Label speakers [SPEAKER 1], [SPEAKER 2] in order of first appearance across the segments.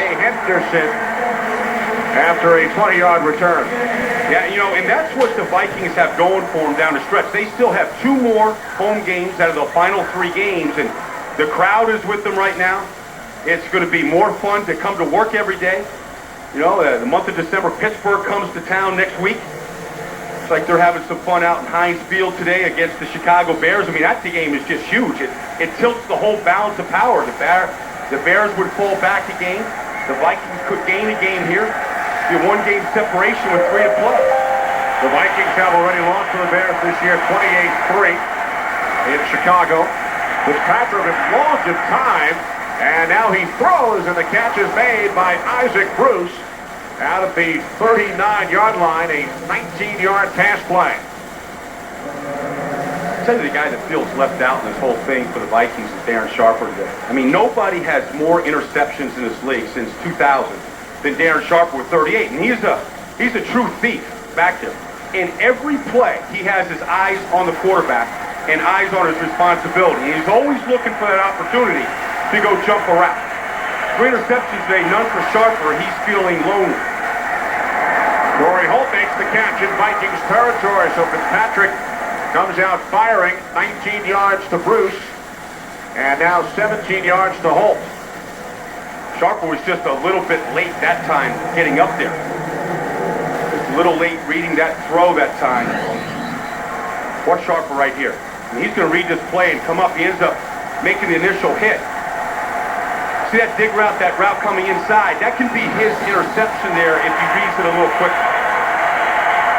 [SPEAKER 1] Trey Henderson after a 20-yard return.
[SPEAKER 2] Yeah, you know, and that's what the Vikings have going for them down the stretch. They still have 2 more home games out of the final 3 games, and the crowd is with them right now. It's going to be more fun to come to work every day. You know, the month of December, Pittsburgh comes to town next week. It's like they're having some fun out in Heinz Field today against the Chicago Bears. I mean, that game is just huge. It tilts the whole balance of power. The Bears would fall back a game. The Vikings could gain a game here. Be a 1-game separation with 3 to play.
[SPEAKER 1] The Vikings have already lost to the Bears this year, 28-3 in Chicago. Fitzpatrick with loads of time, and now he throws, and the catch is made by Isaac Bruce out of the 39-yard line, a 19-yard pass play.
[SPEAKER 2] I'll tell you the guy that feels left out in this whole thing for the Vikings is Darren Sharper. I mean, nobody has more interceptions in this league since 2000 than Darren Sharper with 38, and he's a true thief back there. In every play, he has his eyes on the quarterback and eyes on his responsibility. And he's always looking for that opportunity to go jump a route. 3 interceptions today, none for Sharper. He's feeling lonely.
[SPEAKER 1] Corey Holt makes the catch in Vikings territory, so Fitzpatrick comes out firing, 19 yards to Bruce, and now 17 yards to Holt.
[SPEAKER 2] Sharper was just a little bit late that time getting up there. Just a little late reading that throw that time. Watch Sharper right here. And he's going to read this play and come up. He ends up making the initial hit. See that dig route, that route coming inside? That can be his interception there if he reads it a little quicker.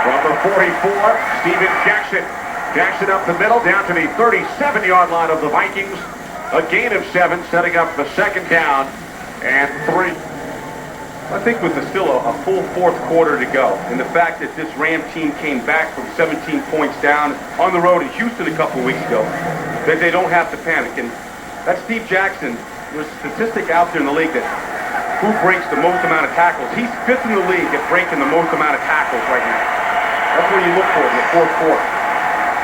[SPEAKER 1] From the 44, Steven Jackson. Jackson up the middle, down to the 37-yard line of the Vikings. A gain of 7, setting up the second down and 3.
[SPEAKER 2] I think with still a full 4th quarter to go, and the fact that this Ram team came back from 17 points down on the road in Houston a couple of weeks ago, that they don't have to panic. And that's Steve Jackson. There's a statistic out there in the league that who breaks the most amount of tackles. He's 5th in the league at breaking the most amount of tackles right now. That's what you look for in the 4th quarter.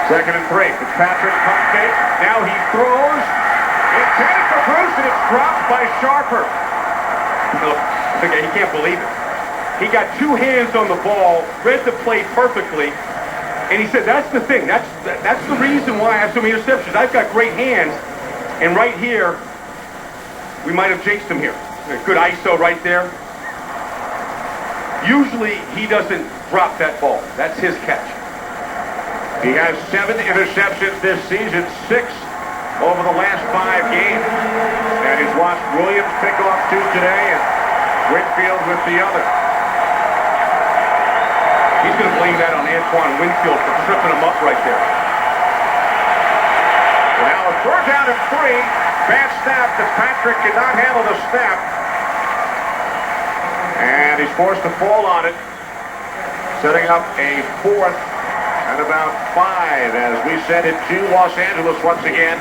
[SPEAKER 1] 2nd and 3. Fitzpatrick pump fake. Now he throws. Intended for Bruce, and it's dropped by Sharper.
[SPEAKER 2] Okay, he can't believe it. He got 2 hands on the ball, read the play perfectly, and he said, that's the thing. That's the reason why I have so many interceptions. I've got great hands, and right here, we might have jinxed him here. A good ISO right there. Usually, he doesn't drop that ball. That's his catch.
[SPEAKER 1] He has 7 interceptions this season, 6 over the last 5 games. And he's watched Williams pick off 2 today and Winfield with the other.
[SPEAKER 2] He's going to blame that on Antoine Winfield for tripping him up right there.
[SPEAKER 1] So now a 3rd down and 3. Bad snap. Fitzpatrick could not handle the snap. And he's forced to fall on it. Setting up a 4th and about 5 as we send it to Los Angeles once again.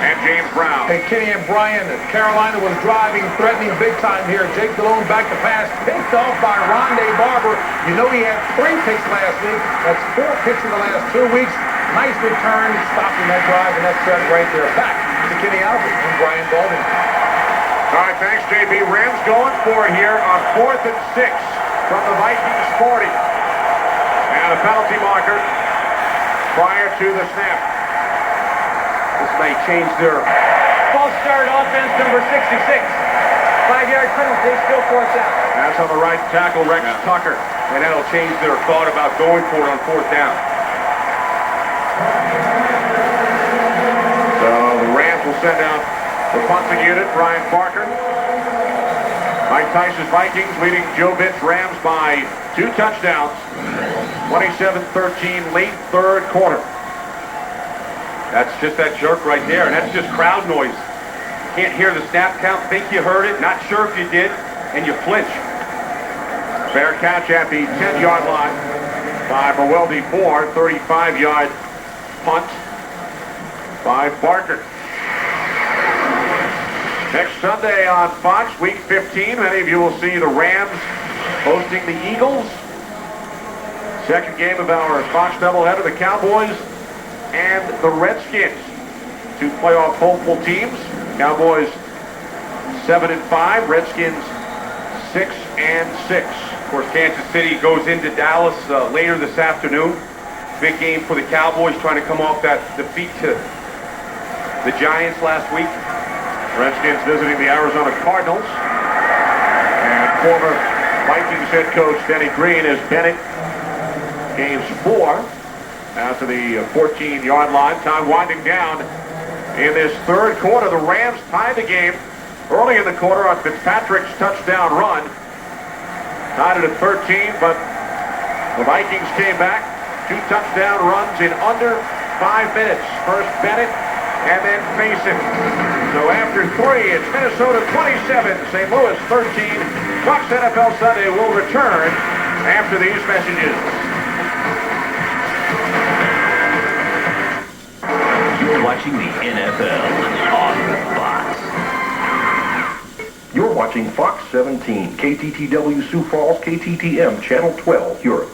[SPEAKER 1] And James Brown.
[SPEAKER 3] Hey, Kenny and Brian, Carolina was driving, threatening big time here. Jake Delhomme back to pass, picked off by Rondé Barber. You know he had 3 picks last week. That's 4 picks in the last 2 weeks. Nice return, stopping that drive, and that's set right there. Back to Kenny Albert and Brian Baldwin.
[SPEAKER 1] All right, thanks, JB. Rams going for here on 4th and 6 from the Vikings 40. And a penalty marker prior to the snap.
[SPEAKER 2] This may change their...
[SPEAKER 4] False start offense, number 66. 5-yard penalty, still 4th down.
[SPEAKER 1] That's on the right tackle, Rex Tucker.
[SPEAKER 2] And that'll change their thought about going for it on 4th down.
[SPEAKER 1] So the Rams will send out the punting unit, Ryan Parker. Mike Tice's Vikings leading Joe Bitts Rams by 2 touchdowns. 27-13, late 3rd quarter.
[SPEAKER 2] That's just that jerk right there, and that's just crowd noise. Can't hear the snap count, think you heard it, not sure if you did, and you flinch.
[SPEAKER 1] Fair catch at the 10-yard line by Mewelde Ford. 35-yard punt by Parker. Next Sunday on Fox, Week 15, many of you will see the Rams hosting the Eagles. Second game of our Fox doubleheader, the Cowboys and the Redskins. 2 playoff hopeful teams. Cowboys 7-5, Redskins 6-6.
[SPEAKER 2] Of course, Kansas City goes into Dallas later this afternoon. Big game for the Cowboys, trying to come off that defeat to the Giants last week.
[SPEAKER 1] Redskins visiting the Arizona Cardinals. And former Vikings head coach Denny Green is Bennett. Gains 4 out to the 14-yard line. Time winding down in this third quarter. The Rams tied the game early in the quarter on Fitzpatrick's touchdown run. Tied it at 13, but the Vikings came back. 2 touchdown runs in under 5 minutes. First Bennett and then Mason. So after 3, it's Minnesota 27, St. Louis 13. Fox NFL Sunday will return after these messages.
[SPEAKER 5] You're watching the NFL on Fox.
[SPEAKER 6] You're watching Fox 17, KTTW Sioux Falls, KTTM, Channel 12, Europe.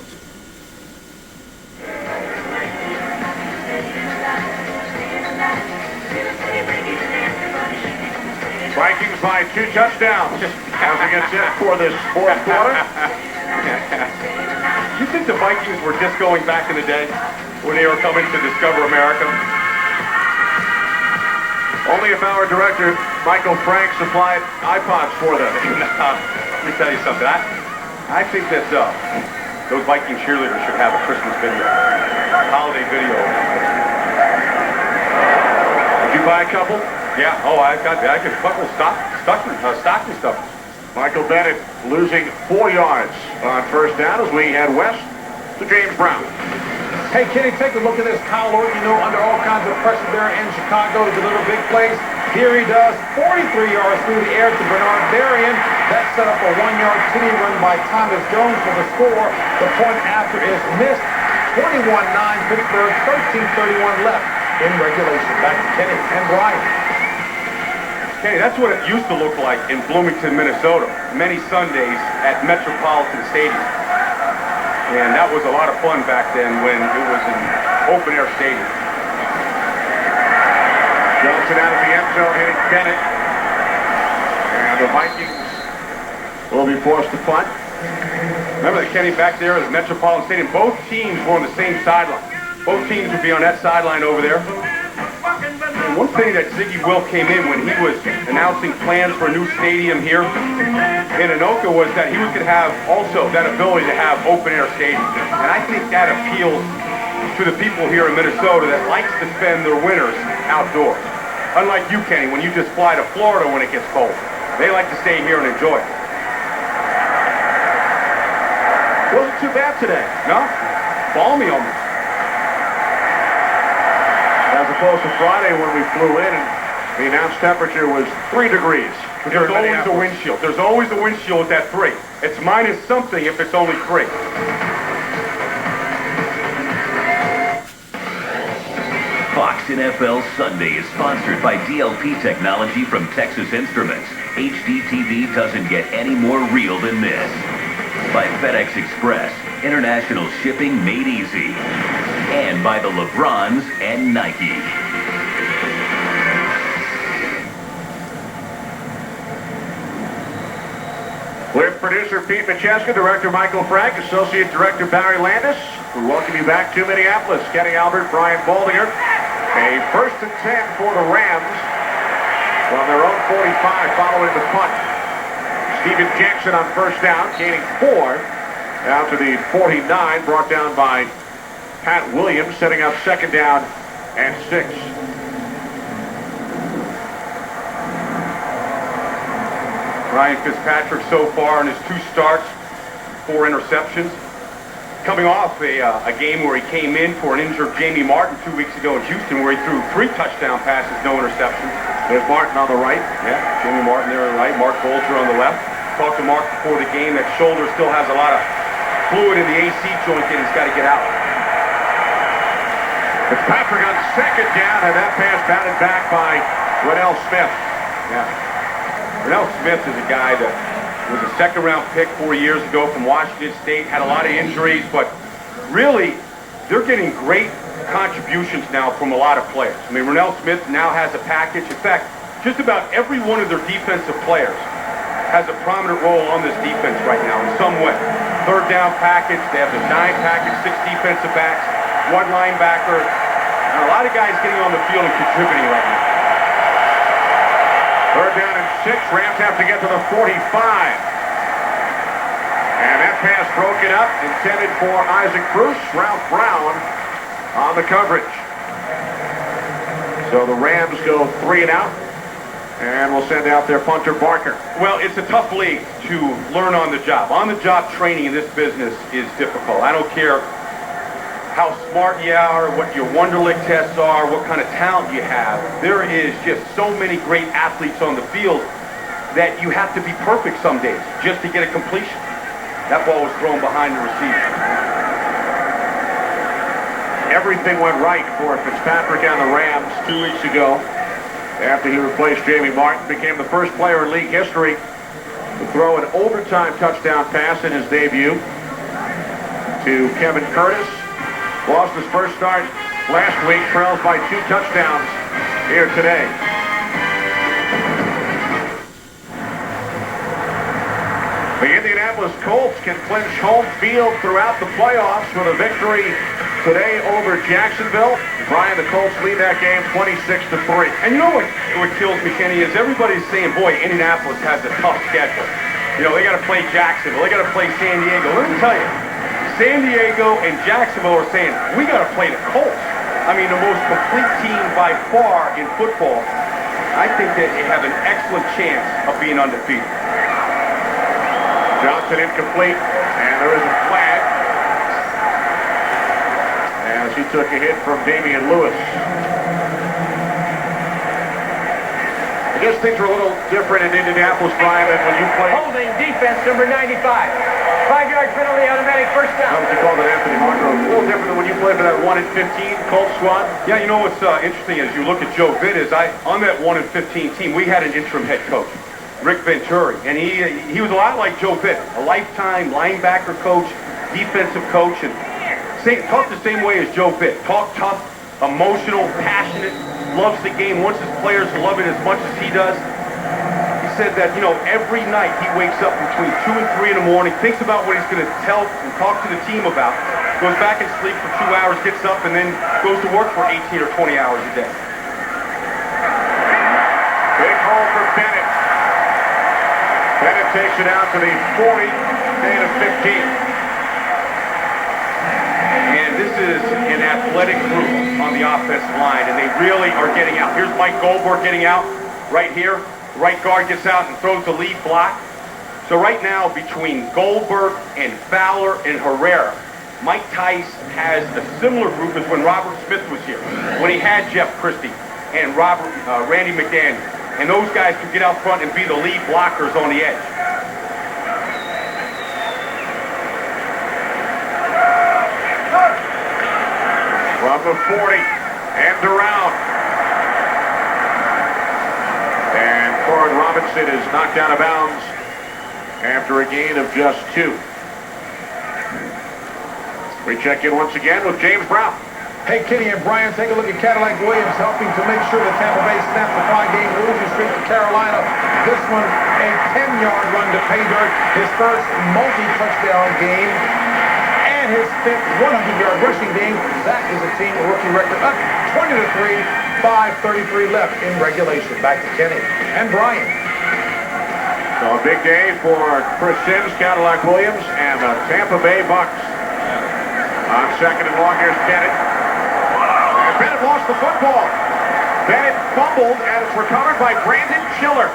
[SPEAKER 1] Vikings by 2 touchdowns as we get set for this fourth quarter.
[SPEAKER 2] You think the Vikings were just going back in the day when they were coming to discover America?
[SPEAKER 1] Only if our director, Michael Frank, supplied iPods for them.
[SPEAKER 2] Let me tell you something. I think that those Viking cheerleaders should have a Christmas video, holiday video.
[SPEAKER 1] Did you buy a couple?
[SPEAKER 2] Yeah. Oh, I got a couple stocking stuffers.
[SPEAKER 1] Michael Bennett losing 4 yards on first down as we head west to James Brown.
[SPEAKER 3] Hey, Kenny, take a look at this. Kyle Orton, under all kinds of pressure there in Chicago to deliver big plays. Here he does, 43 yards through the air to Bernard Berrien. That set up a 1-yard TD run by Thomas Jones for the score. The point after is missed. 21-9 Pittsburgh, 13:31 left in regulation. Back to Kenny and Brian.
[SPEAKER 2] Kenny, that's what it used to look like in Bloomington, Minnesota, many Sundays at Metropolitan Stadium. And that was a lot of fun back then when it was an open-air stadium.
[SPEAKER 1] Johnson out of the end zone hitting Bennett. And the Vikings will be forced to punt.
[SPEAKER 2] Remember that, Kenny, back there at the Metropolitan Stadium, both teams were on the same sideline. Both teams would be on that sideline over there. And one thing that Ziggy Wilk came in when he was announcing plans for a new stadium here in Anoka was that he was going to have also that ability to have open-air stadiums. And I think that appeals to the people here in Minnesota that likes to spend their winters outdoors. Unlike you, Kenny, when you just fly to Florida when it gets cold. They like to stay here and enjoy it.
[SPEAKER 1] Wasn't too bad today.
[SPEAKER 2] No? Balmy almost.
[SPEAKER 1] As opposed to Friday when we flew in and the announced temperature was 3 degrees.
[SPEAKER 2] There's always a windshield. There's always a windshield at that 3. It's minus something if it's only 3.
[SPEAKER 5] Fox NFL Sunday is sponsored by DLP Technology from Texas Instruments. HD TV doesn't get any more real than this. By FedEx Express, international shipping made easy. And by the LeBrons and Nike.
[SPEAKER 1] With producer Pete Macheska, director Michael Frank, associate director Barry Landis, we welcome you back to Minneapolis. Kenny Albert, Brian Baldinger. A 1st and 10 for the Rams from their own 45 following the punt. Steven Jackson on first down, gaining 4 out to the 49, brought down by Pat Williams, setting up 2nd down and 6.
[SPEAKER 2] Ryan Fitzpatrick so far in his 2 starts, 4 interceptions. Coming off a game where he came in for an injured Jamie Martin 2 weeks ago in Houston, where he threw 3 touchdown passes, no interceptions.
[SPEAKER 1] There's Martin on the right.
[SPEAKER 2] Yeah, Jamie Martin there on the right, Mark Bolger on the left. Talked to Mark before the game. That shoulder still has a lot of fluid in the AC joint that he's got to get out.
[SPEAKER 1] Fitzpatrick on 2nd down, and that pass batted back by Rennell Smith.
[SPEAKER 2] Yeah. Rennell Smith is a guy that was a 2nd-round pick 4 years ago from Washington State, had a lot of injuries, but really, they're getting great contributions now from a lot of players. I mean, Rennell Smith now has a package. In fact, just about every one of their defensive players has a prominent role on this defense right now in some way. Third down package, they have the 9 package, 6 defensive backs, 1 linebacker, and a lot of guys getting on the field and contributing right now.
[SPEAKER 1] Third down and 6. Rams have to get to the 45. And that pass broken up, intended for Isaac Bruce. Ralph Brown on the coverage. So the Rams go 3 and out, and we'll send out their punter, Barker.
[SPEAKER 2] Well, it's a tough league to learn on the job. On-the-job training in this business is difficult. I don't care how smart you are, what your Wonderlic tests are, what kind of talent you have. There is just so many great athletes on the field that you have to be perfect some days just to get a completion. That ball was thrown behind the receiver.
[SPEAKER 1] Everything went right for Fitzpatrick and the Rams 2 weeks ago after he replaced Jamie Martin, became the first player in league history to throw an overtime touchdown pass in his debut to Kevin Curtis. Lost his first start last week, trails by 2 touchdowns here today. The Indianapolis Colts can clinch home field throughout the playoffs with a victory today over Jacksonville. Brian, the Colts lead that game 26-3.
[SPEAKER 2] And you know what kills me, Kenny, is everybody's saying, boy, Indianapolis has a tough schedule. You know, they got to play Jacksonville, they got to play San Diego. Let me tell you, San Diego and Jacksonville are saying, we got to play the Colts. I mean, the most complete team by far in football. I think that they have an excellent chance of being undefeated.
[SPEAKER 1] Johnson incomplete, and there is a flag as he took a hit from Damian Lewis. I guess things are a little different in Indianapolis, Brian, than when you played.
[SPEAKER 4] Holding defense, number 95. 5-yard penalty, automatic first down.
[SPEAKER 1] How would you call that, Anthony Hargrove? A little different than when you played for that 1-15 Colts squad.
[SPEAKER 2] Yeah, you know what's interesting as you look at Joe Vitt is on that 1-15 team, we had an interim head coach, Rick Venturi, and he was a lot like Joe Vitt, a lifetime linebacker coach, defensive coach, and talked the same way as Joe Vitt. Talk tough, emotional, passionate, loves the game, wants his players to love it as much as he does. He said that, you know, every night he wakes up between 2 and 3 in the morning, thinks about what he's going to tell and talk to the team about, goes back and sleeps for 2 hours, gets up, and then goes to work for 18 or 20 hours a day.
[SPEAKER 1] Big hole for Bennett. Bennett takes it out to the 40, gain of 15.
[SPEAKER 2] And this is an athletic group on the offensive line, and they really are getting out. Here's Mike Goldberg getting out right here. Right guard gets out and throws the lead block. So right now, between Goldberg and Fowler and Herrera, Mike Tice has a similar group as when Robert Smith was here, when he had Jeff Christie and Randy McDaniel. And those guys could get out front and be the lead blockers on the edge.
[SPEAKER 1] From the 40, and around. And Corrin Robinson is knocked out of bounds after a gain of just 2. We check in once again with James Brown.
[SPEAKER 3] Hey, Kenny and Brian, take a look at Cadillac Williams helping to make sure that Tampa Bay snaps the 5-game losing streak to Carolina. This one, a 10-yard run to pay dirt, his first multi-touchdown game, and his 5th 100-yard rushing game. That is a team rookie record up 20-3, 5:33 left in regulation. Back to Kenny and Brian.
[SPEAKER 1] So a big day for Chris Sims, Cadillac Williams, and the Tampa Bay Bucks. On 2nd and long, here's Bennett. And Bennett lost the football. Bennett fumbled, and it's recovered by Brandon Schiller.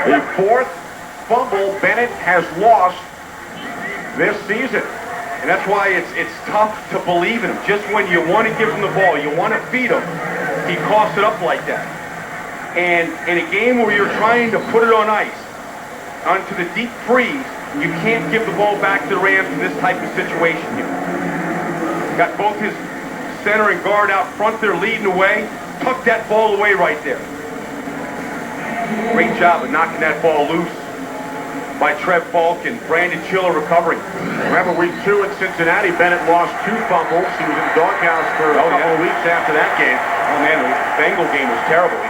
[SPEAKER 1] The 4th fumble Bennett has lost this season.
[SPEAKER 2] And that's why it's tough to believe in him. Just when you want to give him the ball, you want to feed him, he coughs it up like that. And in a game where you're trying to put it on ice, onto the deep freeze, you can't give the ball back to the Rams in this type of situation here. Got both his center and guard out front there leading the way. Tuck that ball away right there. Great job of knocking that ball loose by Trev Falk and Brandon Schiller recovering.
[SPEAKER 1] Remember week 2 in Cincinnati, Bennett lost 2 fumbles. He was in the doghouse for a couple of weeks after that game.
[SPEAKER 2] Oh man, the Bengal game was terrible.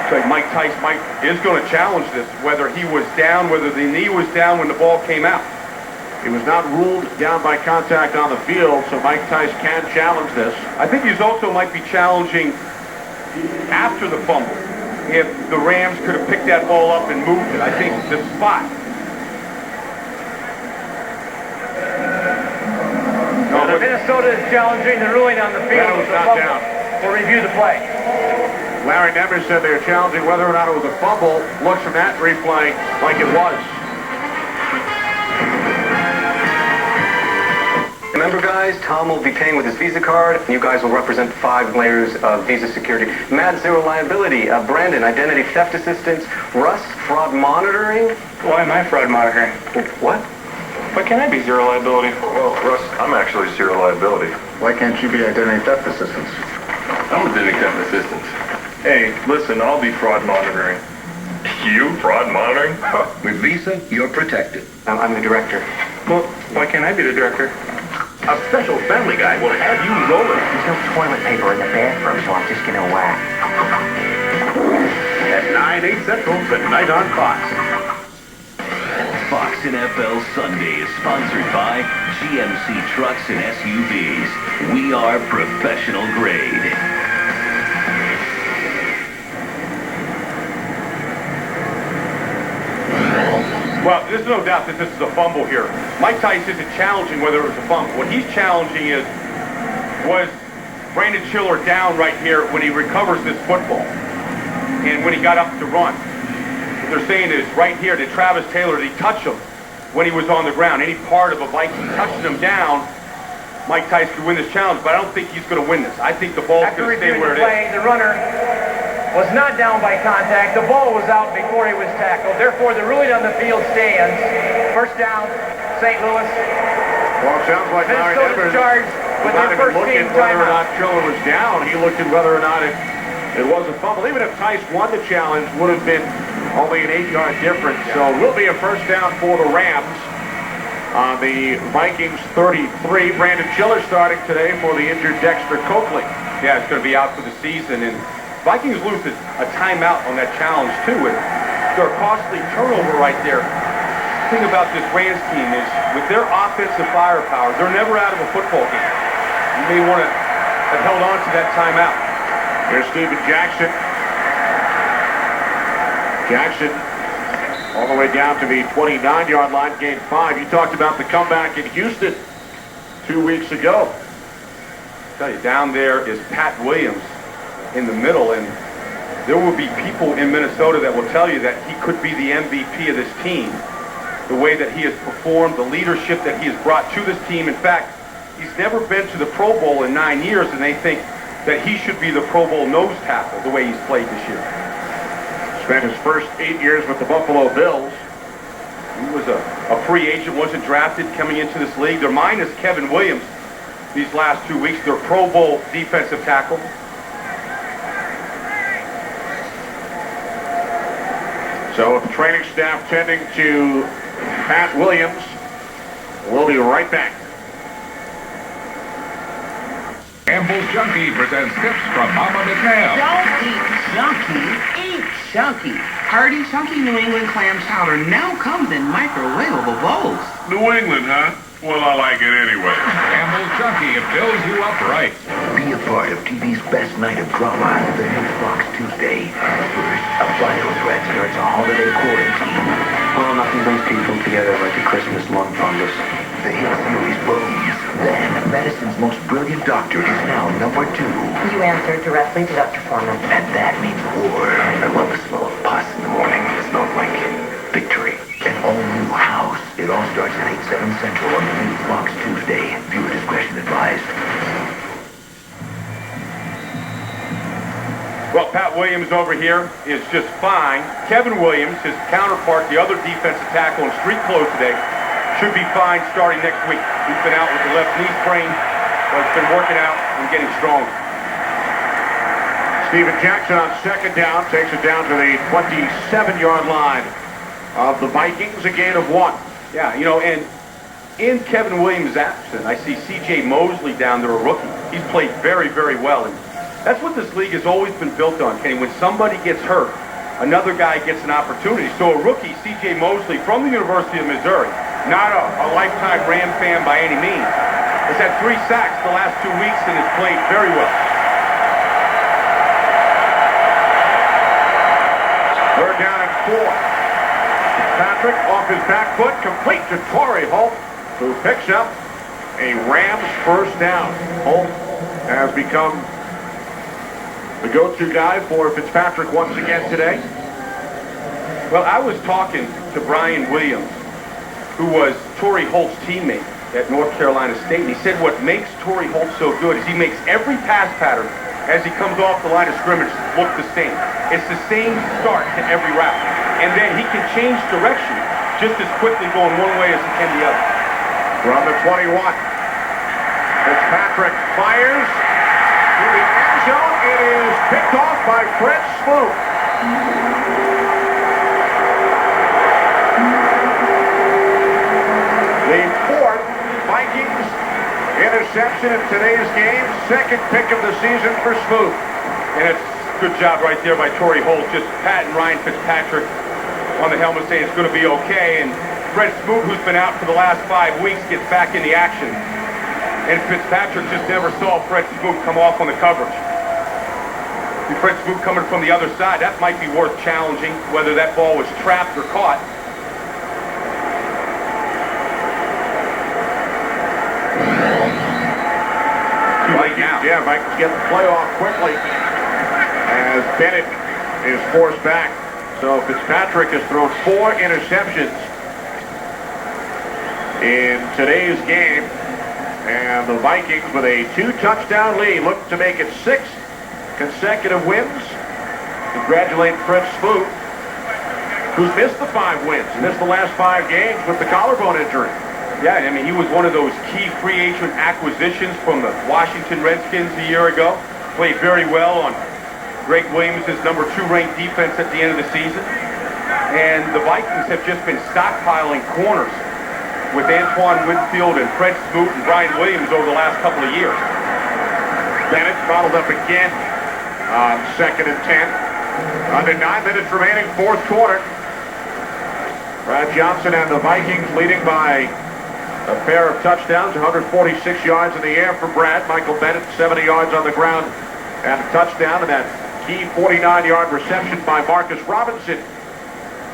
[SPEAKER 2] So Mike Tice is going to challenge this, whether he was down, whether the knee was down when the ball came out.
[SPEAKER 1] He was not ruled down by contact on the field, so Mike Tice can challenge this.
[SPEAKER 2] I think he's also might be challenging after the fumble. If the Rams could have picked that ball up and moved it, I think the spot.
[SPEAKER 4] Minnesota is challenging the ruling on the field.
[SPEAKER 1] That was not down.
[SPEAKER 4] We'll review the play.
[SPEAKER 1] Larry Nemmer said they were challenging whether or not it was a fumble. Looks from that replay like it was.
[SPEAKER 7] Remember, guys, Tom will be paying with his Visa card, and you guys will represent 5 layers of Visa security. Matt, zero liability. Brandon, identity theft assistance. Russ, fraud monitoring.
[SPEAKER 8] Why am I fraud monitoring?
[SPEAKER 7] What?
[SPEAKER 8] Why can't I be zero liability?
[SPEAKER 6] Well, Russ, I'm actually zero liability.
[SPEAKER 9] Why can't you be identity theft assistance?
[SPEAKER 6] I'm identity theft assistance. Hey, listen, I'll be fraud monitoring. You? Fraud monitoring?
[SPEAKER 5] With Visa, you're protected.
[SPEAKER 7] I'm the director.
[SPEAKER 8] Well, why can't I be the director?
[SPEAKER 6] A special family guy will have you rolling.
[SPEAKER 10] There's no toilet paper in the bathroom, so I'm just gonna whack.
[SPEAKER 6] At 9, 8 Central, tonight on Fox.
[SPEAKER 5] Fox NFL Sunday is sponsored by GMC Trucks and SUVs. We are professional grade.
[SPEAKER 2] Well, there's no doubt that this is a fumble here. Mike Tice isn't challenging whether it was a fumble. What he's challenging was Brandon Chiller down right here when he recovers this football and when he got up to run. What they're saying is right here, did Travis Taylor, did he touch him when he was on the ground? Any part of a Viking touching him down, Mike Tice could win this challenge, but I don't think he's going to win this. I think the ball's going to stay where it is.
[SPEAKER 4] The runner was not down by contact. The ball was out before he was tackled. Therefore, the ruling on the field stands. First down, St. Louis.
[SPEAKER 1] Well, it sounds like Larry Nemmer
[SPEAKER 4] charged with
[SPEAKER 1] not
[SPEAKER 4] their
[SPEAKER 1] even
[SPEAKER 4] first
[SPEAKER 1] looking
[SPEAKER 4] game
[SPEAKER 1] whether or
[SPEAKER 4] timeout.
[SPEAKER 1] not Chiller was down. He looked at whether or not it was a fumble. Even if Tice won the challenge, would have been only an 8-yard difference. So it will be a first down for the Rams on the Vikings 33. Brandon Chiller starting today for the injured Dexter Coakley.
[SPEAKER 2] Yeah, it's going to be out for the season, and Vikings lose a timeout on that challenge, too, and they're a costly turnover right there. The thing about this Rams team is, with their offensive firepower, they're never out of a football game. You may want to have held on to that timeout.
[SPEAKER 1] Here's Steven Jackson. Jackson all the way down to the 29-yard line, gain 5. You talked about the comeback in Houston 2 weeks ago.
[SPEAKER 2] I tell you, down there is Pat Williams in the middle, and there will be people in Minnesota that will tell you that he could be the MVP of this team. The way that he has performed, the leadership that he has brought to this team. In fact, he's never been to the Pro Bowl in 9 years, and they think that he should be the Pro Bowl nose tackle the way he's played this year.
[SPEAKER 1] Spent his first 8 years with the Buffalo Bills.
[SPEAKER 2] He was a free agent, wasn't drafted coming into this league. They're minus Kevin Williams these last 2 weeks. They're Pro Bowl defensive tackle.
[SPEAKER 1] So the training staff tending to Pat Williams. We'll be right back.
[SPEAKER 3] Campbell's Junkie presents tips from Mama McNair.
[SPEAKER 10] Don't eat junky, eat chunky. Hearty, chunky New England clam chowder now comes in microwavable bowls.
[SPEAKER 11] New England, huh? Well, I like it anyway.
[SPEAKER 3] Campbell's Junkie, it fills you up right.
[SPEAKER 5] Be a part of TV's best night of drama, the new Fox Tuesday. First, a vital threat starts a holiday quarantine.
[SPEAKER 7] Well, nothing brings people together like a Christmas lung fungus.
[SPEAKER 5] The hit series Bones. Then, medicine's most brilliant doctor is now #2.
[SPEAKER 10] You answered directly to Dr. Foreman.
[SPEAKER 5] And that means war. I love the smell of pus in the morning. It smells like victory. An all-new house. It all starts at 8/7 Central on the new Fox Tuesday. Viewer discretion advised.
[SPEAKER 2] Well, Pat Williams over here is just fine. Kevin Williams, his counterpart, the other defensive tackle in street clothes today, should be fine starting next week. He's been out with the left knee sprain, but he's been working out and getting stronger.
[SPEAKER 1] Steven Jackson on second down takes it down to the 27-yard line of the Vikings, a gain of 1.
[SPEAKER 2] Yeah, you know, and in Kevin Williams' absence, I see C.J. Mosley down there, a rookie. He's played very, very well. And That's what this league has always been built on, Kenny. When somebody gets hurt, another guy gets an opportunity. So a rookie, C.J. Mosley, from the University of Missouri, not a lifetime Ram fan by any means, has had 3 sacks the last 2 weeks and has played very well.
[SPEAKER 1] Third down and 4. Patrick off his back foot, complete to Torrey Holt, who picks up a Rams first down. Holt has become the go-to guy for Fitzpatrick once again today.
[SPEAKER 2] Well, I was talking to Brian Williams, who was Torrey Holt's teammate at North Carolina State, and he said what makes Torrey Holt so good is he makes every pass pattern as he comes off the line of scrimmage look the same. It's the same start to every route. And then he can change direction just as quickly going one way as he can the other.
[SPEAKER 1] From the 21, Fitzpatrick fires to the end zone. It is picked off by Fred Smoot. The 4th Vikings interception in today's game. 2nd pick of the season for Smoot.
[SPEAKER 2] And it's a good job right there by Torrey Holt, just patting Ryan Fitzpatrick on the helmet saying it's going to be okay. And Fred Smoot, who's been out for the last 5 weeks, gets back in the action. And Fitzpatrick just never saw Fred Smoot come off on the coverage. And Fred Smoot coming from the other side, that might be worth challenging, whether that ball was trapped or caught.
[SPEAKER 1] Vikings get the play off quickly as Bennett is forced back. So Fitzpatrick has thrown 4 interceptions in today's game. And the Vikings, with a 2-touchdown lead, look to make it 6 consecutive wins. Congratulate Fred Smoot, who's missed the 5 wins. He missed the last 5 games with the collarbone injury.
[SPEAKER 2] Yeah, I mean, he was one of those key free agent acquisitions from the Washington Redskins a year ago. Played very well on Greg Williams' number 2 ranked defense at the end of the season. And the Vikings have just been stockpiling corners with Antoine Winfield and Fred Smoot and Brian Williams over the last couple of years.
[SPEAKER 1] Bennett followed up again on 2nd and 10. Under 9 minutes remaining, 4th quarter. Brad Johnson and the Vikings leading by a pair of touchdowns, 146 yards in the air for Brad. Michael Bennett, 70 yards on the ground and a touchdown. And that key 49-yard reception by Marcus Robinson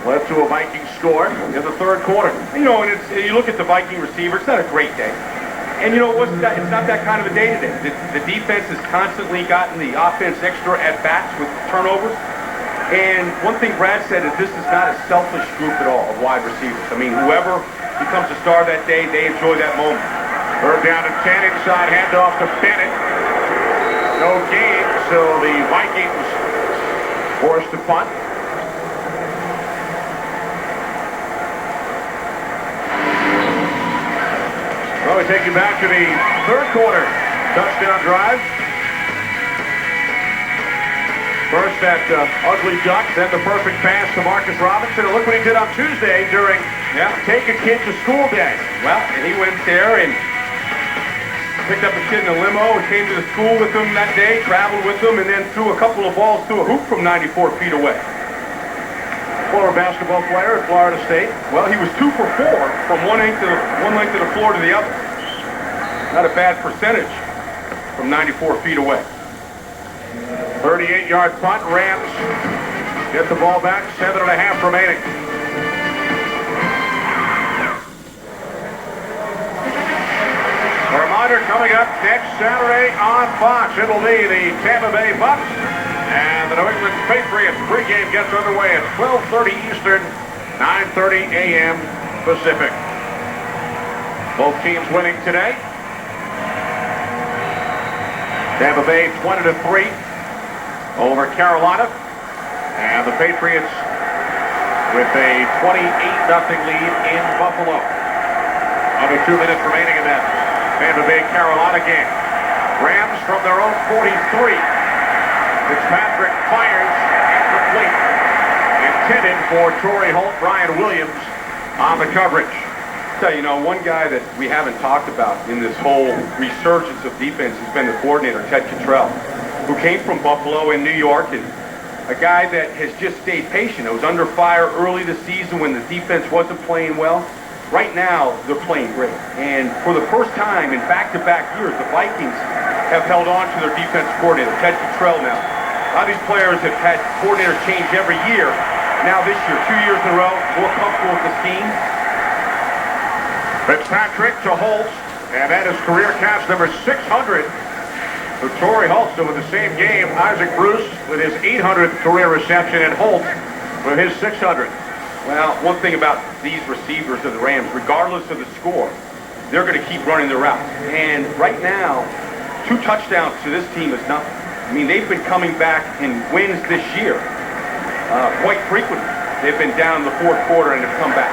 [SPEAKER 1] led to a Viking score in the 3rd quarter.
[SPEAKER 2] You know, and you look at the Viking receiver, it's not a great day. And you know, it's not that kind of a day today. The defense has constantly gotten the offense extra at-bats with turnovers. And one thing Brad said is this is not a selfish group at all of wide receivers. I mean, whoever becomes a star that day, they enjoy that moment.
[SPEAKER 1] 3rd down and 10, inside handoff to Bennett. No gain, so the Vikings forced to punt. Well, we take you back to the 3rd quarter touchdown drive. First that ugly duck, then the perfect pass to Marcus Robinson. And look what he did on Tuesday during Take a Kid to School Day.
[SPEAKER 2] Well, and he went there and picked up a kid in a limo and came to the school with him that day, traveled with him, and then threw a couple of balls through a hoop from 94 feet away.
[SPEAKER 1] Former basketball player at Florida State.
[SPEAKER 2] Well, he was 2 for 4 from one length of the floor to the other. Not a bad percentage from 94 feet away.
[SPEAKER 1] 38-yard punt. Rams get the ball back. 7.5 remaining. Reminder coming up next Saturday on Fox. It'll be the Tampa Bay Bucks and the New England Patriots. Pregame gets underway at 12:30 Eastern, 9:30 a.m. Pacific. Both teams winning today. Tampa Bay 20-3 over Carolina, and the Patriots with a 28-0 lead in Buffalo. Under 2 minutes remaining in that Tampa Bay Carolina game. Rams from their own 43. Fitzpatrick fires, incomplete. Intended for Torrey Holt, Brian Williams on the coverage.
[SPEAKER 2] You know, one guy that we haven't talked about in this whole resurgence of defense has been the coordinator, Ted Kttw. who came from Buffalo in New York, and a guy that has just stayed patient. It was under fire early this season when the defense wasn't playing well. Right now, they're playing great. And for the first time in back-to-back years, the Vikings have held on to their defensive coordinator, Kttw now. A lot of these players have had coordinator change every year. Now this year, 2 years in a row, more comfortable with the scheme.
[SPEAKER 1] Fitzpatrick to Holtz, and that is career catch number 600 for Torrey Holston with the same game. Isaac Bruce with his 800th career reception, and Holtz with his 600th.
[SPEAKER 2] Well, one thing about these receivers of the Rams, regardless of the score, they're going to keep running their routes. And right now, 2 touchdowns to this team is nothing. I mean, they've been coming back in wins this year quite frequently. They've been down in the fourth quarter and have come back.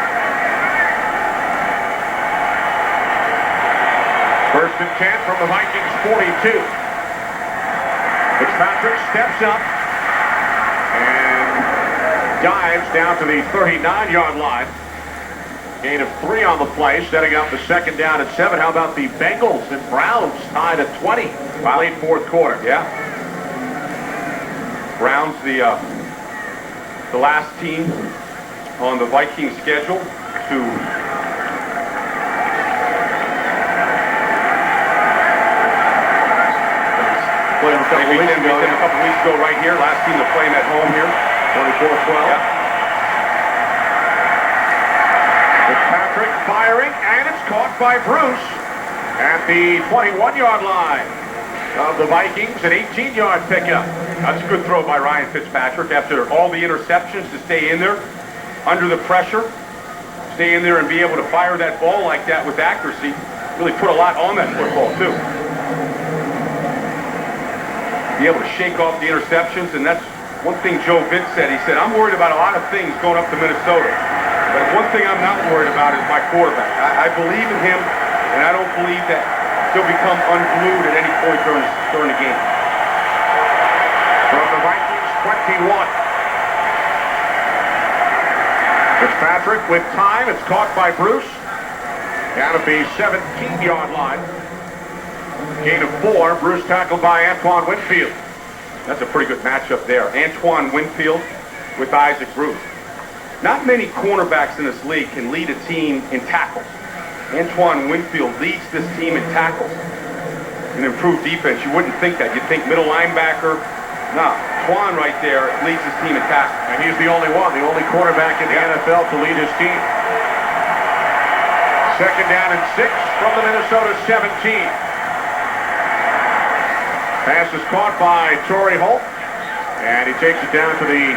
[SPEAKER 1] First and 10 from the Vikings 42. Fitzpatrick steps up and dives down to the 39-yard line. Gain of 3 on the play, setting up the second down at 7. How about the Bengals and Browns tied at 20? Late fourth quarter.
[SPEAKER 2] Yeah. Browns, the last team on the Vikings schedule to
[SPEAKER 1] played a couple
[SPEAKER 2] weeks ago right here. Last team to play him at home here.
[SPEAKER 1] 24-12.
[SPEAKER 2] Yeah.
[SPEAKER 1] Fitzpatrick firing, and it's caught by Bruce at the 21-yard line of the Vikings, an 18-yard pickup.
[SPEAKER 2] That's a good throw by Ryan Fitzpatrick after all the interceptions to stay in there under the pressure, stay in there and be able to fire that ball like that with accuracy. Really put a lot on that football too. Be able to shake off the interceptions, and that's one thing Joe Vince said. He said, I'm worried about a lot of things going up to Minnesota, but one thing I'm not worried about is my quarterback. I believe in him, and I don't believe that he'll become unglued at any point during the game.
[SPEAKER 1] From the Vikings 21. Fitzpatrick with time. It's caught by Bruce. Down at the 17-yard line. Gain of 4. Bruce tackled by Antoine Winfield.
[SPEAKER 2] That's a pretty good matchup there. Antoine Winfield with Isaac Bruce. Not many cornerbacks in this league can lead a team in tackles. Antoine Winfield leads this team in tackles. An improved defense, you wouldn't think that. You'd think middle linebacker. No, Twan right there leads his team in tackles.
[SPEAKER 1] And he's the only one, the only quarterback in the NFL to lead his team. Second down and 6 from the Minnesota 17. Pass is caught by Torrey Holt, and he takes it down to the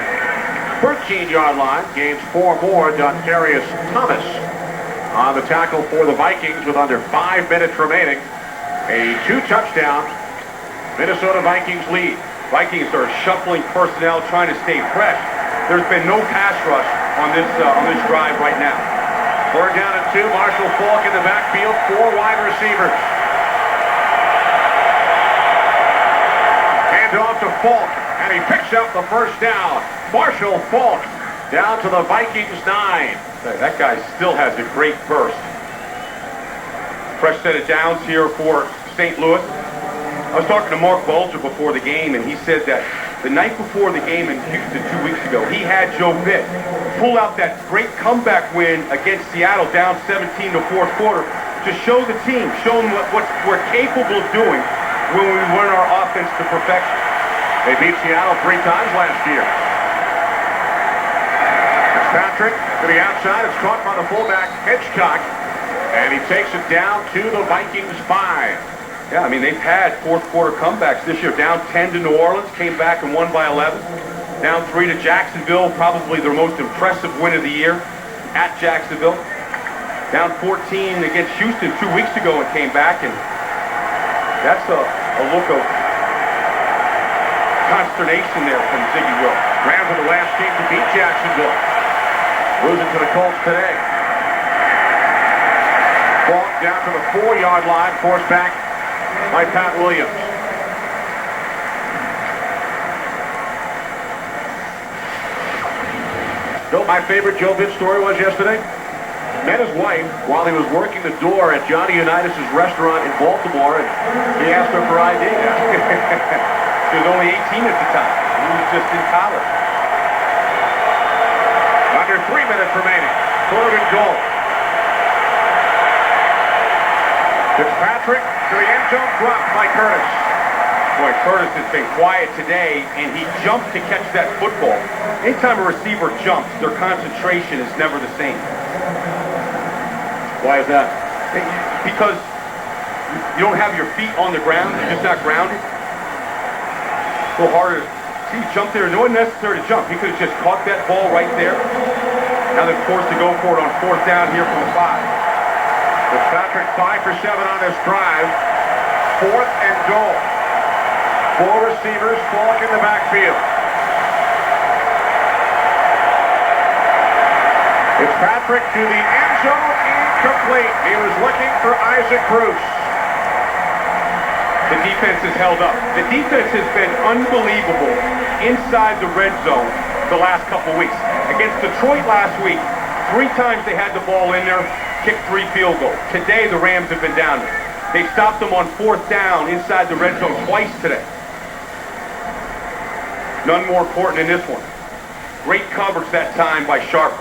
[SPEAKER 1] 13-yard line. Gains 4 more. Darius Thomas on the tackle for the Vikings with under 5 minutes remaining. A 2-touchdown Minnesota Vikings lead.
[SPEAKER 2] Vikings are shuffling personnel, trying to stay fresh. There's been no pass rush on this drive right now.
[SPEAKER 1] 4th down and 2. Marshall Faulk in the backfield. 4 wide receivers. Off to Faulk, and he picks up the first down. Marshall Faulk down to the Vikings 9.
[SPEAKER 2] That guy still has a great burst. Fresh set of downs here for St. Louis. I was talking to Mark Bulger before the game, and he said that the night before the game in Houston 2 weeks ago, he had Joe Vitt pull out that great comeback win against Seattle down 17 in the fourth quarter to show the team, show them what we're capable of doing when we run our offense to perfection.
[SPEAKER 1] They beat Seattle 3 times last year. Fitzpatrick to the outside. It's caught by the fullback, Hitchcock. And he takes it down to the Vikings 5.
[SPEAKER 2] Yeah, I mean, they've had fourth quarter comebacks this year. Down 10 to New Orleans, came back and won by 11. Down 3 to Jacksonville, probably their most impressive win of the year at Jacksonville. Down 14 against Houston 2 weeks ago and came back, and that's a look of consternation there from Ziggy Will.
[SPEAKER 1] Rams are the last team to beat Jacksonville. Losing to the Colts today. Ball down to the 4-yard line, forced back by Pat Williams. Bill, my favorite Joe Vitt story was yesterday. Met his wife while he was working the door at Johnny Unitas' restaurant in Baltimore, and he asked her for ID.
[SPEAKER 2] He was only 18 at the time. He was just in college.
[SPEAKER 1] Under 3 minutes remaining. 3rd and goal. Fitzpatrick to the end zone, dropped by Curtis.
[SPEAKER 2] Boy, Curtis has been quiet today, and he jumped to catch that football. Anytime a receiver jumps, their concentration is never the same.
[SPEAKER 1] Why is that?
[SPEAKER 2] Because you don't have your feet on the ground. You're just not grounded. So harder. See, he jumped there. It wasn't necessary to jump. He could have just caught that ball right there. Now they're forced to go for it on 4th down here from the 5.
[SPEAKER 1] Fitzpatrick 5 for 7 on this drive. 4th and goal. 4 receivers, Falk in the backfield. Fitzpatrick to the end zone, incomplete. He was looking for Isaac Bruce.
[SPEAKER 2] The defense has held up. The defense has been unbelievable inside the red zone the last couple weeks. Against Detroit last week, 3 times they had the ball in there, kicked 3 field goals. Today, the Rams have been down there. They stopped them on 4th down inside the red zone twice today. None more important than this one. Great coverage that time by Sharp.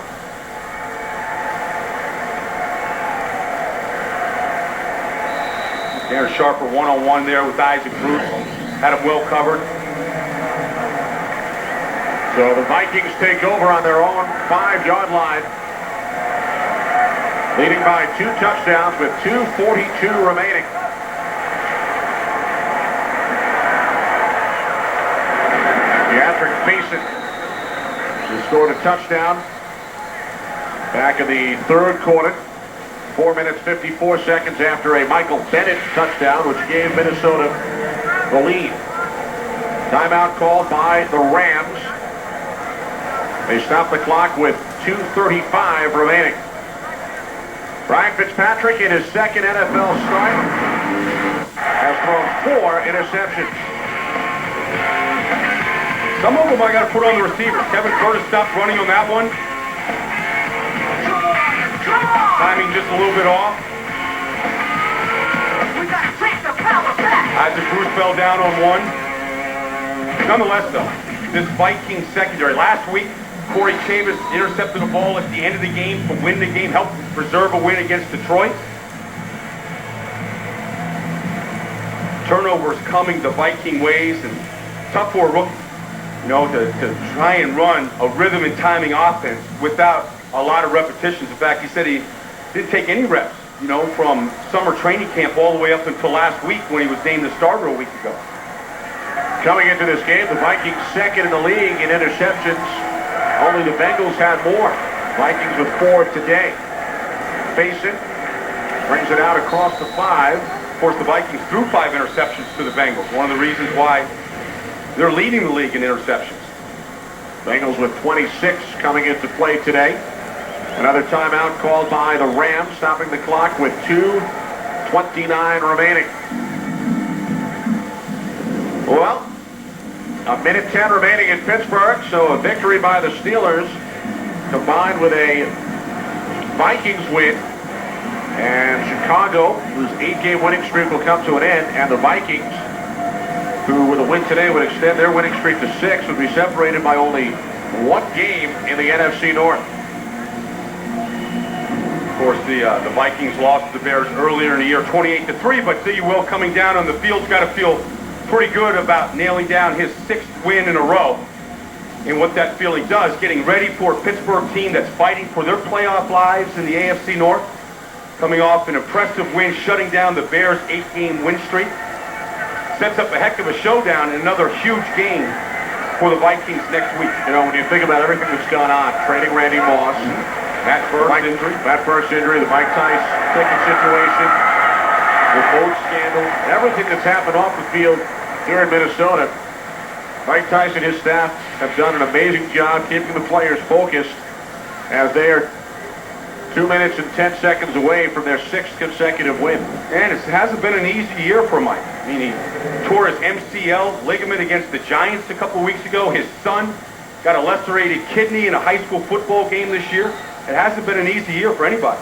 [SPEAKER 2] Darren Sharper one-on-one there with Isaac Bruce. Had him well covered.
[SPEAKER 1] So the Vikings take over on their own 5-yard line. Leading by 2 touchdowns with 2:42 remaining. Patrick Mason has scored a touchdown back in the 3rd quarter. 4 minutes, 54 seconds after a Michael Bennett touchdown, which gave Minnesota the lead. Timeout called by the Rams. They stop the clock with 2:35 remaining. Ryan Fitzpatrick, in his 2nd NFL start, has thrown 4 interceptions.
[SPEAKER 2] Some of them I got to put on the receiver. Kevin Curtis stopped running on that one. Timing just a little bit off.
[SPEAKER 12] We got to take the power back.
[SPEAKER 2] Isaac Bruce fell down on one. Nonetheless, though, this Viking secondary. Last week, Corey Chavis intercepted a ball at the end of the game to win the game, helped preserve a win against Detroit. Turnovers coming the Viking ways, and tough for a rookie, you know, to try and run a rhythm and timing offense without a lot of repetitions. In fact, he said he didn't take any reps, you know, from summer training camp all the way up until last week when he was named the starter a week ago.
[SPEAKER 1] Coming into this game, the Vikings 2nd in the league in interceptions. Only the Bengals had more. Vikings with 4 today. Mason brings it out across the 5.
[SPEAKER 2] Of course, the Vikings threw 5 interceptions to the Bengals. One of the reasons why they're leading the league in interceptions.
[SPEAKER 1] Bengals with 26 coming into play today. Another timeout called by the Rams, stopping the clock with 2:29 remaining. Well, a minute 10 remaining in Pittsburgh, so a victory by the Steelers combined with a Vikings win. And Chicago, whose 8-game winning streak will come to an end, and the Vikings, who with a win today would extend their winning streak to 6, would be separated by only 1 game in the NFC North.
[SPEAKER 2] Of course, the Vikings lost to the Bears earlier in the year, 28-3, but you will, coming down on the field's got to feel pretty good about nailing down his 6th win in a row. And what that feeling does, getting ready for a Pittsburgh team that's fighting for their playoff lives in the AFC North, coming off an impressive win, shutting down the Bears' 8-game win streak. Sets up a heck of a showdown and another huge game for the Vikings next week.
[SPEAKER 1] You know, when you think about everything that's gone on, trading Randy Moss,
[SPEAKER 2] Matt
[SPEAKER 1] First injury, the Mike Tice ticket situation, the vote scandal, everything that's happened off the field here in Minnesota, Mike Tice and his staff have done an amazing job keeping the players focused as they are 2 minutes and 10 seconds away from their 6th consecutive win.
[SPEAKER 2] And it hasn't been an easy year for Mike. I mean, he tore his MCL ligament against the Giants a couple weeks ago. His son got a lacerated kidney in a high school football game this year. It hasn't been an easy year for anybody.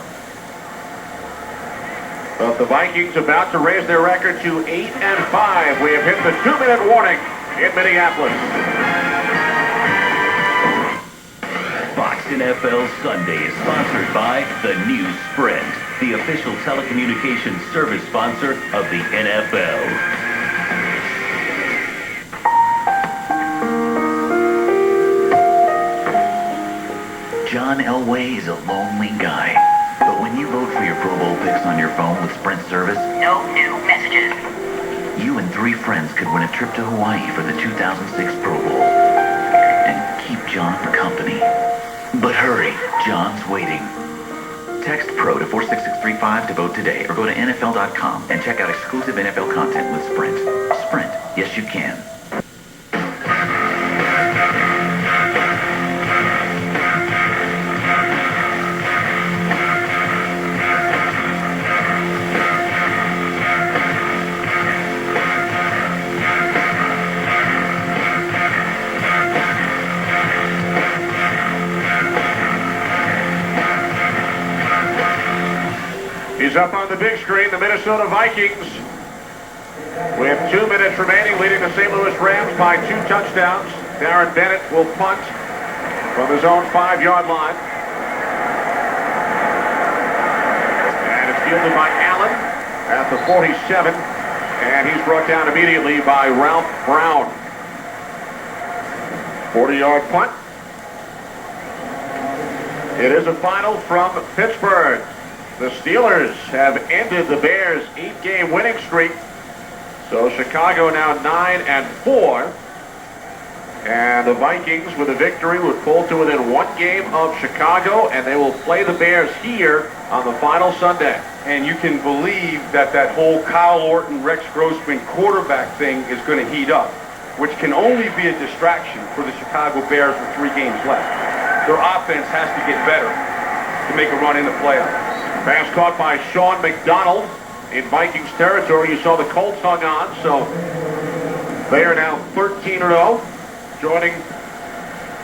[SPEAKER 1] But the Vikings about to raise their record to 8-5. We have hit the 2-minute warning in Minneapolis.
[SPEAKER 5] Fox NFL Sunday is sponsored by the new Sprint, the official telecommunications service sponsor of the NFL. John Elway is a lonely guy, but when you vote for your Pro Bowl picks on your phone with Sprint service,
[SPEAKER 12] No new messages.
[SPEAKER 5] you and 3 friends could win a trip to Hawaii for the 2006 Pro Bowl and keep John company. But hurry, John's waiting. Text PRO to 46635 to vote today, or go to NFL.com and check out exclusive NFL content with Sprint. Sprint, yes you can.
[SPEAKER 1] He's up on the big screen, the Minnesota Vikings, with 2 minutes remaining, leading the St. Louis Rams by 2 touchdowns. Darren Bennett will punt from his own 5-yard line. And it's fielded by Allen at the 47, and he's brought down immediately by Ralph Brown. 40-yard punt. It is a final from Pittsburgh. The Steelers have ended the Bears' 8-game winning streak. So Chicago now 9-4. And the Vikings, with a victory, would pull to within 1 game of Chicago, and they will play the Bears here on the final Sunday.
[SPEAKER 2] And you can believe that that whole Kyle Orton, Rex Grossman quarterback thing is going to heat up, which can only be a distraction for the Chicago Bears with 3 games left. Their offense has to get better to make a run in the playoffs.
[SPEAKER 1] Pass caught by Sean McDonald in Vikings territory. You saw the Colts hung on, so they are now 13-0, joining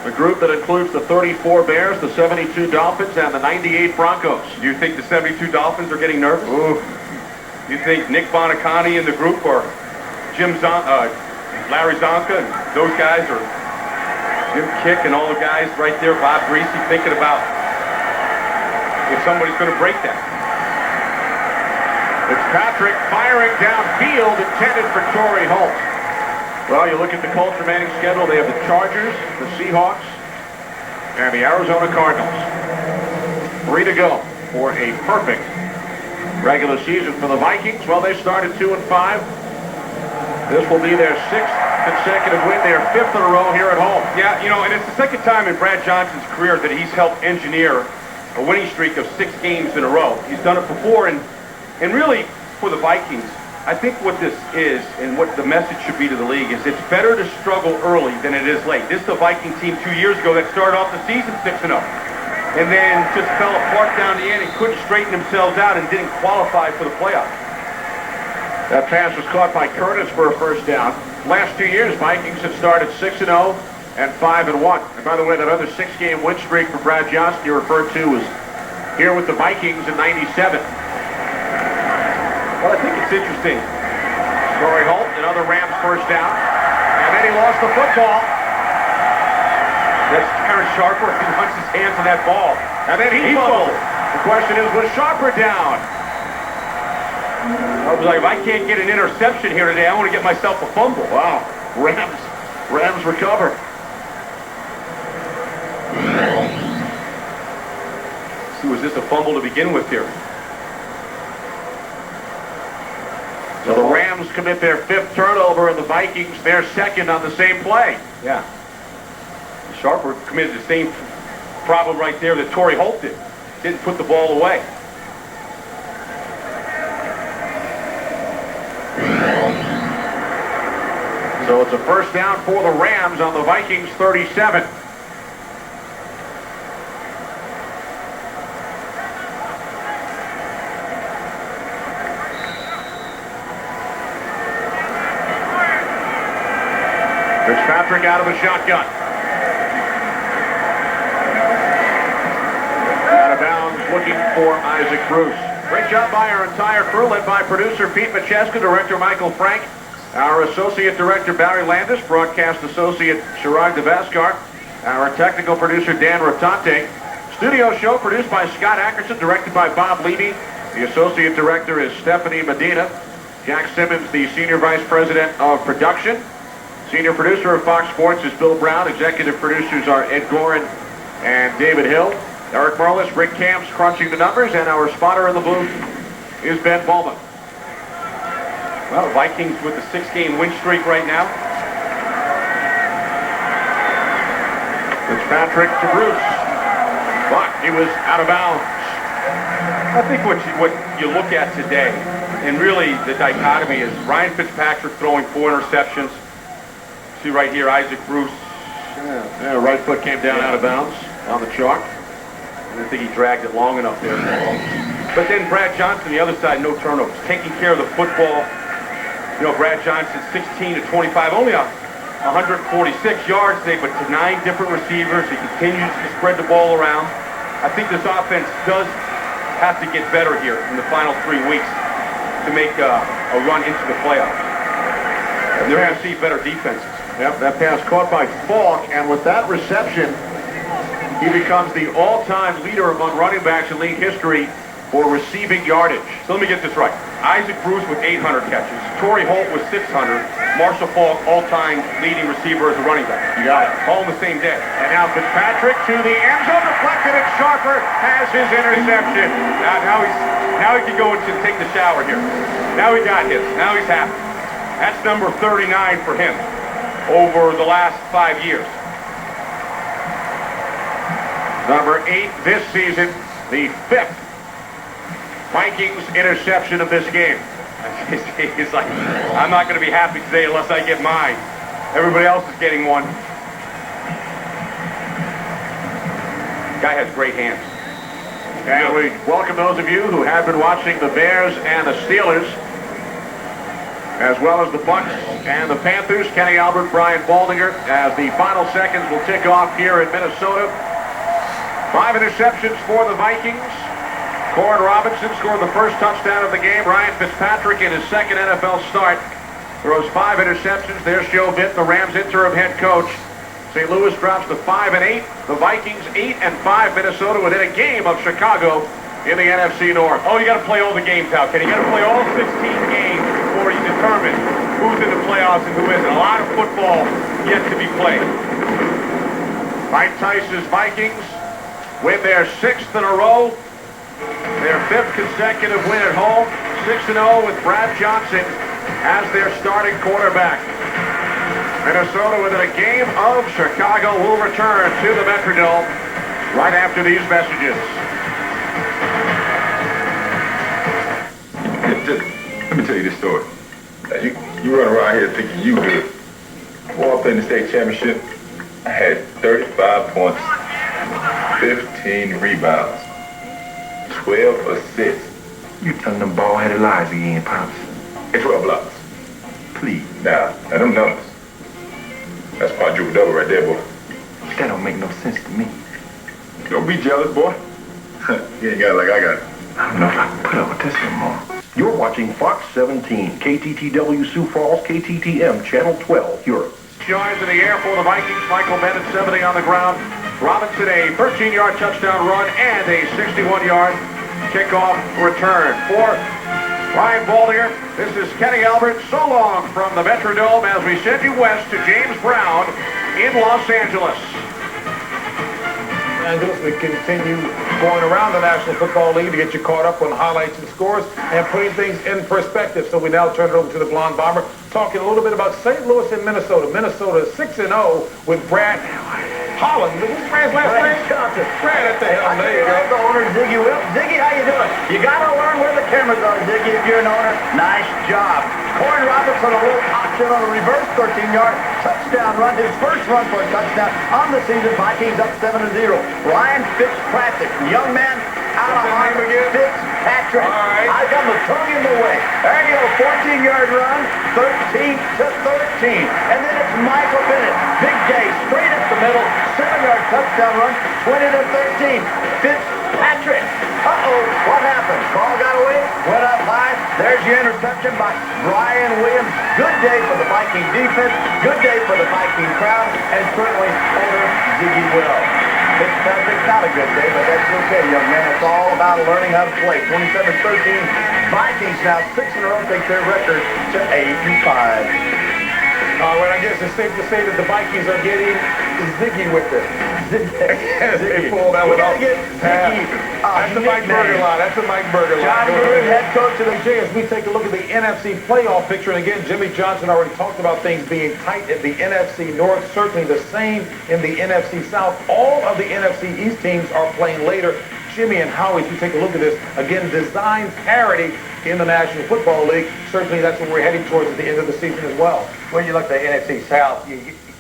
[SPEAKER 1] the group that includes the 34 Bears, the 72 Dolphins, and the 98 Broncos.
[SPEAKER 2] Do you think the 72 Dolphins are getting nervous?
[SPEAKER 1] Ooh.
[SPEAKER 2] You think Nick Bonacani and the group, or Larry Zonka and those guys, or Jim Kick and all the guys right there, Bob Greasy, thinking about if somebody's going to break that?
[SPEAKER 1] Fitzpatrick firing downfield, intended for Torrey Holt. Well, you look at the Colts' remaining schedule. They have the Chargers, the Seahawks, and the Arizona Cardinals. 3 to go for a perfect regular season for the Vikings. Well, they started 2-5. This will be their 6th consecutive win, their 5th in a row here at home.
[SPEAKER 2] Yeah, you know, and it's the 2nd time in Brad Johnson's career that he's helped engineer a winning streak of 6 games in a row. He's done it before, and really, for the Vikings, I think what this is, and what the message should be to the league, is it's better to struggle early than it is late. This is the Viking team 2 years ago that started off the season 6-0, and then just fell apart down the end and couldn't straighten themselves out and didn't qualify for the playoffs.
[SPEAKER 1] That pass was caught by Curtis for a first down. Last 2 years, Vikings have started 6-0 and 5-1. And by the way, that other 6-game win streak for Brad Johnson you referred to was here with the Vikings in 97.
[SPEAKER 2] Well, I think it's interesting.
[SPEAKER 1] Torrey Holt, another Rams first down. And then he lost the football.
[SPEAKER 2] That's Karen Sharper. He wants his hands on that ball.
[SPEAKER 1] And then he fumbled. The question is, was Sharper down?
[SPEAKER 2] I was like, if I can't get an interception here today, I want to get myself a fumble.
[SPEAKER 1] Wow. Rams recover.
[SPEAKER 2] See, was this a fumble to begin with here?
[SPEAKER 1] So the Rams commit their 5th turnover, and the Vikings their 2nd on the same play.
[SPEAKER 2] Yeah. Sharper committed the same problem right there that Torrey Holt did. Didn't put the ball away.
[SPEAKER 1] So it's a first down for the Rams on the Vikings 37. Fitzpatrick out of the shotgun. Out of bounds, looking for Isaac Bruce. Great job by our entire crew, led by producer Pete Macheska, director Michael Frank, Our Associate Director, Barry Landis, Broadcast Associate, SIOUX Vcr, our Technical Producer, Dan Rotante. Studio show produced by Scott Ackerson, directed by Bob Levy. The Associate Director is Stephanie Medina. Jack Simmons, the Senior Vice President of Production. Senior Producer of Fox Sports is Bill Brown. Executive Producers are Ed Gorin and David Hill. Eric Merlis, Rick Camps crunching the numbers, and our spotter in the booth is Ben Bowman.
[SPEAKER 2] Well, Vikings with a 6-game win streak right now.
[SPEAKER 1] Fitzpatrick to Bruce, but he was out of bounds.
[SPEAKER 2] I think what you look at today, and really the dichotomy, is Ryan Fitzpatrick throwing 4 interceptions. See right here, Isaac Bruce.
[SPEAKER 1] Yeah, right foot came down out of bounds on the chalk.
[SPEAKER 2] I don't think he dragged it long enough there. But then Brad Johnson, the other side, no turnovers, taking care of the football. You know, Brad Johnson, 16 to 25, only 146 yards today, but to 9 different receivers. He continues to spread the ball around. I think this offense does have to get better here in the final 3 weeks to make a run into the playoffs. And they're going to see better defenses.
[SPEAKER 1] Yep, that pass caught by Falk, and with that reception, he becomes the all-time leader among running backs in league history for receiving yardage.
[SPEAKER 2] So let me get this right. Isaac Bruce with 800 catches. Torrey Holt with 600. Marshall Falk, all-time leading receiver as a running back.
[SPEAKER 1] You got it.
[SPEAKER 2] All in the same day.
[SPEAKER 1] And now Fitzpatrick to the end zone, deflected, and Sharper has his interception.
[SPEAKER 2] Now he can go and take the shower here. Now he got his. Now he's happy. That's number 39 for him over the last 5 years.
[SPEAKER 1] Number 8 this season, the 5th Vikings interception of this game.
[SPEAKER 2] He's like, I'm not going to be happy today unless I get mine. Everybody else is getting one. Guy has great hands.
[SPEAKER 1] And we welcome those of you who have been watching the Bears and the Steelers, as well as the Bucks and the Panthers. Kenny Albert, Brian Baldinger, as the final seconds will tick off here in Minnesota. 5 interceptions for the Vikings. Corn Robinson scored the first touchdown of the game. Ryan Fitzpatrick in his second NFL start throws 5 interceptions. There's Joe Vitt, the Rams interim head coach. St. Louis drops to 5-8. The Vikings 8-5. Minnesota within a game of Chicago in the NFC North.
[SPEAKER 2] Oh, you got to play all the games out, Kenny. You got to play all 16 games before you determine who's in the playoffs and who isn't. A lot of football yet to be played.
[SPEAKER 1] Mike Tice's Vikings win their 6th in a row. Their 5th consecutive win at home. 6-0 with Brad Johnson as their starting quarterback. Minnesota within a game of Chicago will return to the Metrodome right after these messages.
[SPEAKER 6] Let me tell you this story. Now, you run around here thinking you good. Before I played in the state championship, I had 35 points, 15 rebounds, 12 assists.
[SPEAKER 9] You telling them bald-headed lies again, Pops.
[SPEAKER 6] And 12 blocks.
[SPEAKER 9] Please.
[SPEAKER 6] Now them numbers. That's quadruple-double right there, boy.
[SPEAKER 9] That don't make no sense to me.
[SPEAKER 6] Don't be jealous, boy. You ain't got it like I got it.
[SPEAKER 9] I don't know if I can put up with this anymore.
[SPEAKER 13] You're watching Fox 17, KTTW Sioux Falls, KTTM, Channel 12, Europe.
[SPEAKER 1] Yards in the air for the Vikings. Michael Bennett 70 on the ground. Robinson a 13-yard touchdown run and a 61-yard kickoff return for Ryan Baldinger. This is Kenny Albert. So long from the Metrodome as we send you west to James Brown in Los Angeles.
[SPEAKER 3] We continue going around the National Football League to get you caught up on highlights and scores and putting things in perspective. So we now turn it over to the Blonde Bomber, talking a little bit about St. Louis and Minnesota. Minnesota 6-0 with Brad Holland. Who's Brad's last name?
[SPEAKER 4] Johnson.
[SPEAKER 3] Brad at the helm. There you go.
[SPEAKER 4] The owner, Ziggy Will. Ziggy, how you doing? You got to learn where the cameras are, Ziggy, if you're an owner. Nice job. Corn Robinson, a little option on a reverse 13-yard touchdown run. His first run for a touchdown on the season. Vikings up 7-0. Ryan Fitzpatrick, young man out of Harvard. Fitzpatrick.
[SPEAKER 3] All right.
[SPEAKER 4] I got my tongue in the way. There you go, 14-yard run, 13-13. And then it's Michael Bennett. Big day, straight up the middle, 7-yard touchdown run, 20-13. Fitzpatrick. Uh-oh, what happened? Ball got away, went up high, There's your interception by Brian Williams. Good day for the Viking defense. Good day for the Viking crowd. And certainly owner Ziggy Will. It's not a good day, but that's okay, young man. It's all about learning how to play. 27-13. Vikings now 6 in a row take their record to 8-5.
[SPEAKER 3] All right, I guess it's safe to say that the Vikings are getting Ziggy with it. They pulled that one off. That's the Mike Berger line. That's the Mike Berger line.
[SPEAKER 4] John Gruden, head coach of the
[SPEAKER 3] Jay, as we take a look at the NFC playoff picture, and again, Jimmy Johnson already talked about things being tight at the NFC North, certainly the same in the NFC South. All of the NFC East teams are playing later. Jimmy and Howie, as we take a look at this, again, design parity in the National Football League. Certainly that's what we're heading towards at the end of the season as well.
[SPEAKER 4] When you look at the NFC South,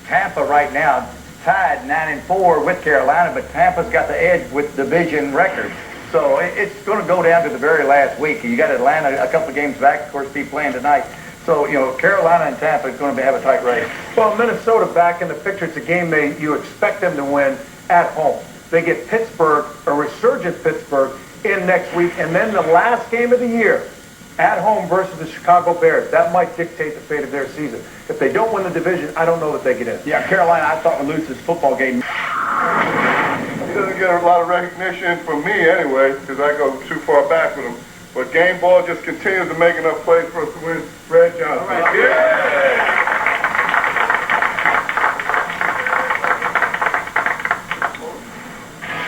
[SPEAKER 4] Tampa right now tied 9-4 with Carolina, but Tampa's got the edge with division record. So it's going to go down to the very last week. You got Atlanta a couple of games back, of course, be playing tonight. So, Carolina and Tampa is going to have a tight race.
[SPEAKER 13] Well, Minnesota back in the picture. It's a game you expect them to win at home. They get Pittsburgh, a resurgent Pittsburgh, in next week. And then the last game of the year, at home versus the Chicago Bears. That might dictate the fate of their season. If they don't win the division, I don't know that they get in.
[SPEAKER 4] Yeah, Carolina, I thought would lose this football game.
[SPEAKER 6] He doesn't get a lot of recognition from me anyway, because I go too far back with him. But Game Ball just continues to make enough plays for us to win. Brad Johnson.
[SPEAKER 3] All right. Yeah.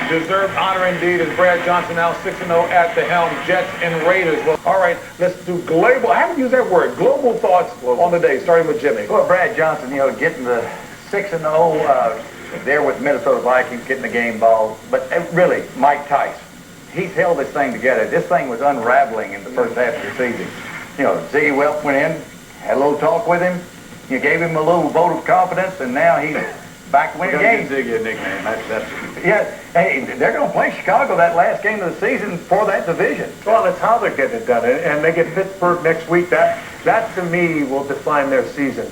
[SPEAKER 3] Deserved honor indeed as Brad Johnson now 6-0 at the helm. Jets and Raiders. Well, all right, let's do global. I haven't used that word. Global thoughts on the day, starting with Jimmy.
[SPEAKER 4] Well, Brad Johnson, getting the 6-0 there with Minnesota Vikings, getting the game ball. But really, Mike Tice, he's held this thing together. This thing was unraveling in the first half of the season. Ziggy Welp went in, had a little talk with him. You gave him a little vote of confidence, and now he's back to winning games.
[SPEAKER 3] Ziggy a nickname. That's
[SPEAKER 4] yeah. Hey, they're going to play Chicago that last game of the season for that division.
[SPEAKER 13] Well, that's how they're getting it done. And they get Pittsburgh next week. That to me, will define their season.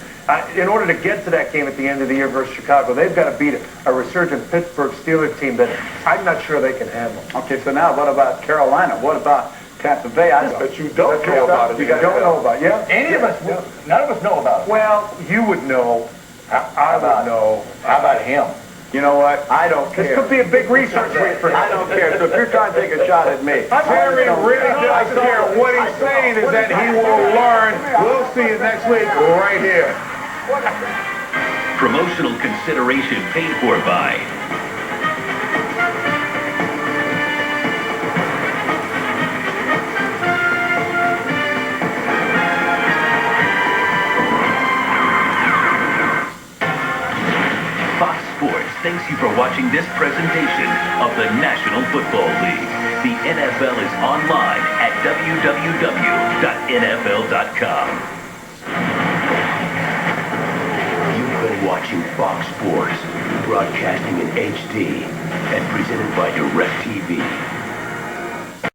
[SPEAKER 13] In order to get to that game at the end of the year versus Chicago, they've got to beat a resurgent Pittsburgh Steelers team that I'm not sure they can handle.
[SPEAKER 4] Okay, so now what about Carolina? What about Tampa Bay?
[SPEAKER 3] But you don't know about it.
[SPEAKER 13] You don't know about it. Yeah.
[SPEAKER 4] Any of us, none of us know about it.
[SPEAKER 13] Well, you would know. I would know.
[SPEAKER 4] How about him?
[SPEAKER 3] You know what? I don't care.
[SPEAKER 13] This could be a big research week for him.
[SPEAKER 3] I don't care. So if you're trying to take a shot at me,
[SPEAKER 13] Terry
[SPEAKER 3] really doesn't care. What he's saying is that he will learn. We'll see you next week right here.
[SPEAKER 5] Promotional consideration paid for by Fox Sports. Thanks you for watching this presentation of the National Football League. The NFL is online at www.nfl.com. You've been watching Fox Sports, broadcasting in HD and presented by DirecTV.